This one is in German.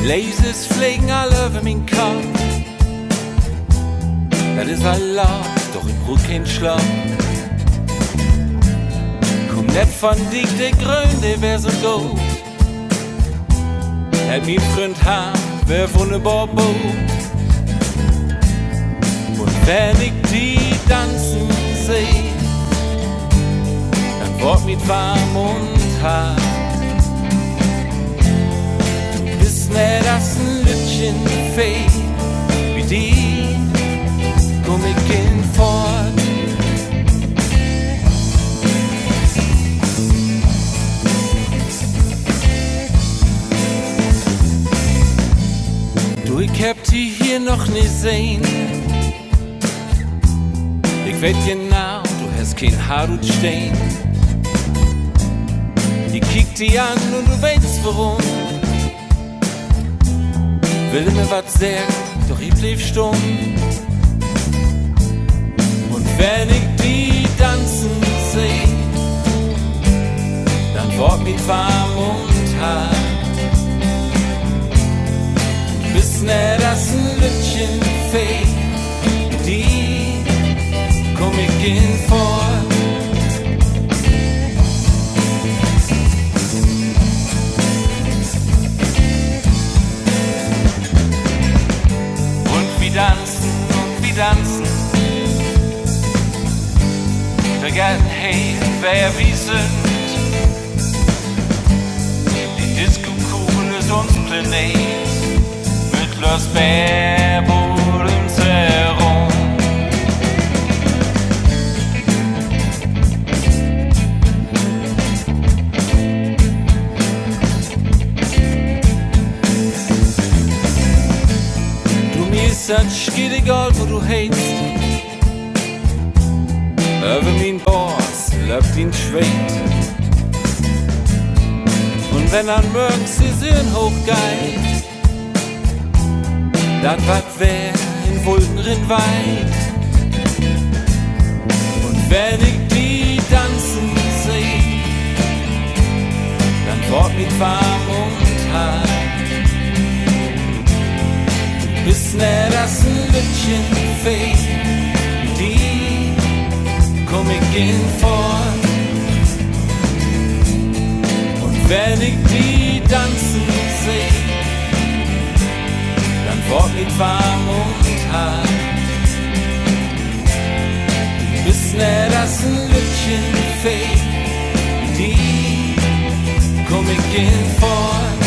Lasers fliegen all over mein Kopf. Das ist Allah, doch ich brauch keinen Schlaf. Komm net von dich, der Grün, der wär so gut. Hätt mein Freund haben, wär wunderbar Boot. Und wenn ich die tanzen seh, dann wird mit warm und hart. Du bist net as ein Lütchen Fee, wie die komm ich in fort. Du, ich hab die hier noch nie sehen. Ich weet genau, du hast kein Haarut stehen. Ich kick die an und du weißt warum. Will mir was sagen, doch ich blieb stumm. Und wenn ich die tanzen seh, dann wird mit warm und hart. Du bist net as ein Lütchen Fee, die komm ich in fort. Und wir tanzen, vergessen, hey, wer wir sind. Die Disco-Kugel ist unser Planet, mit Los Bärbodens herum. Du, mir ist das geht egal, wo du hältst. Über mein Boss läuft ihn schwebt. Und wenn an Mörks die Söhn hochgeht, dann wat wär in Wolkenrin weit. Und wenn ich die tanzen seh, dann wird mit warm und hart. Du bist net as ein Lütchen Fee, die komm ich in fort. Und wenn ich die tanzen seh, dann wird mit warm und hart. Du bist net as ein Lütchen Fee, die komm ich in fort.